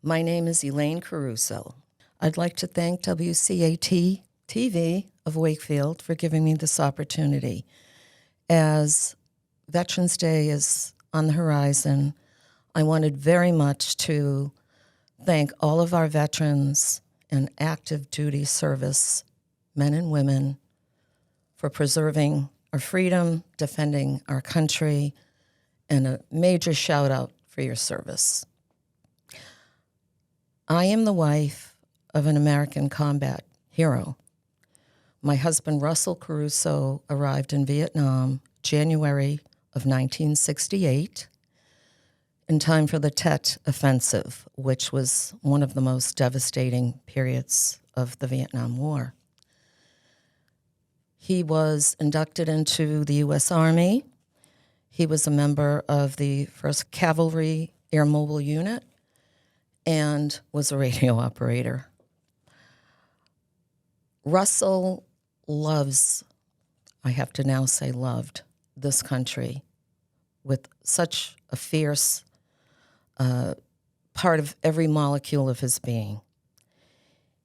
My name is Elaine Caruso. I'd like to thank WCAT TV of Wakefield for giving me this opportunity. As Veterans Day is on the horizon, I wanted very much to thank all of our veterans and active duty service men and women for preserving our freedom, defending our country, and a major shout out for your service. I am the wife of an American combat hero. My husband, Russell Caruso, arrived in Vietnam January of 1968 in time for the Tet Offensive, which was one of the most devastating periods of the Vietnam War. He was inducted into the U.S. Army. He was a member of the 1st Cavalry Air Mobile Unit and was a radio operator. Russell loves, I have to now say loved, this country with such a fierce part of every molecule of his being.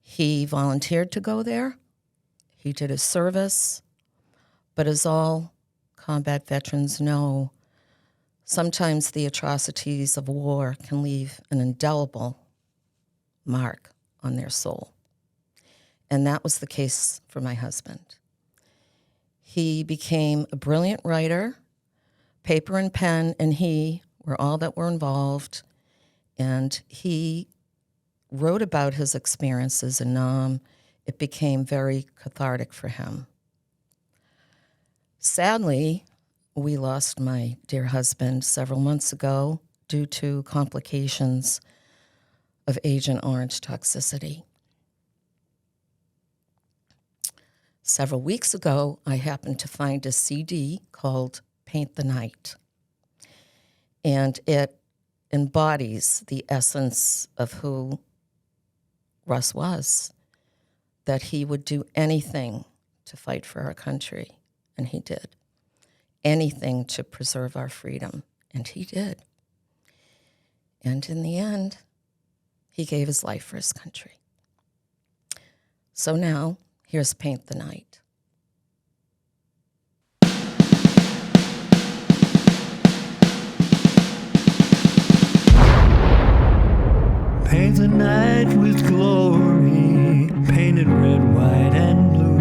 He volunteered to go there. He did his service. But as all combat veterans know, sometimes the atrocities of war can leave an indelible mark on their soul. And that was the case for my husband. He became a brilliant writer. Paper and pen and he were all that were involved. And he wrote about his experiences in Nam. It became very cathartic for him. Sadly, we lost my dear husband several months ago due to complications of Agent Orange toxicity. Several weeks ago, I happened to find a CD called Paint the Night, and it embodies the essence of who Russ was, that he would do anything to fight for our country, and he did. Anything to preserve our freedom, and he did. And in the end, he gave his life for his country. So now, here's Paint the Night. Paint the night with glory, painted red, white, and blue.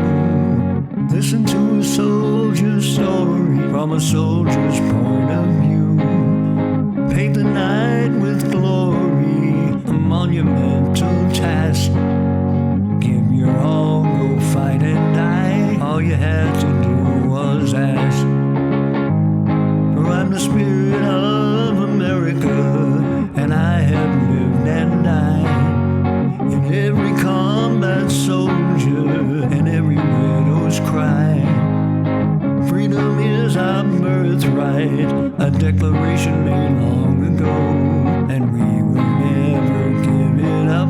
Listen to a soldier's story from a soldier's point of view. Paint the night with glory, a monumental task. Give your all, go fight and die. All you had to do was ask. For I'm the spirit of America, and I have lived and died in every combat soldier and every widow's cry. Freedom is our birthright, a declaration made long ago, and we will never give it up.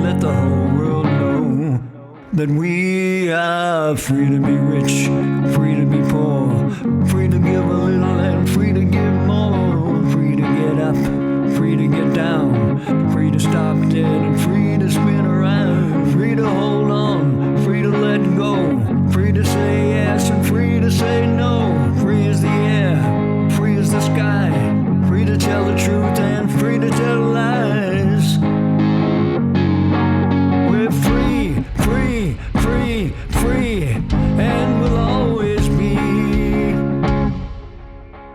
Let the whole world know that we are free to be rich, free to be poor, free to give a little and free to give more, free to get up, free to get down, free to stop dead and free to spin around, free to hold on, free to let go, free to say yes and free to say no, free as the air, free as the sky, free to tell the truth and free to tell lies. We're free, free, free, free, and we'll always be.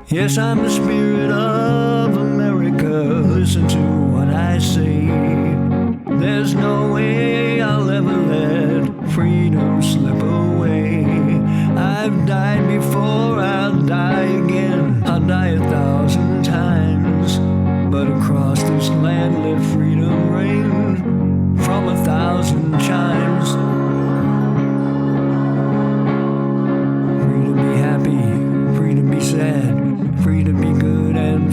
Yes, I'm the spirit of America. Listen to what I say. There's no way I'll ever let freedom slip away. I've died before, I'll die again. I'll die 1,000 times. But across this land let freedom ring from 1,000 chimes. Free to be happy, free to be sad, free to be good and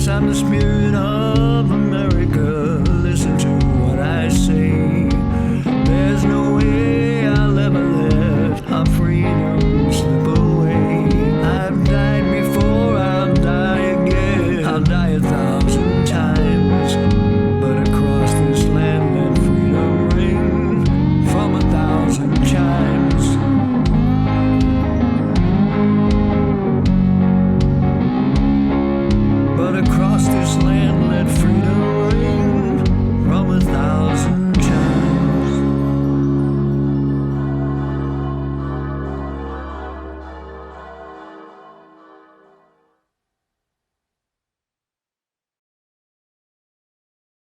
Yes, I'm the spirit of America. Listen to what I say. There's no way I'll ever let our freedom slip away. I've died before, I'll die again. I'll die 1,000 times, but across this land let freedom ring from 1,000 chimes. But across this land let freedom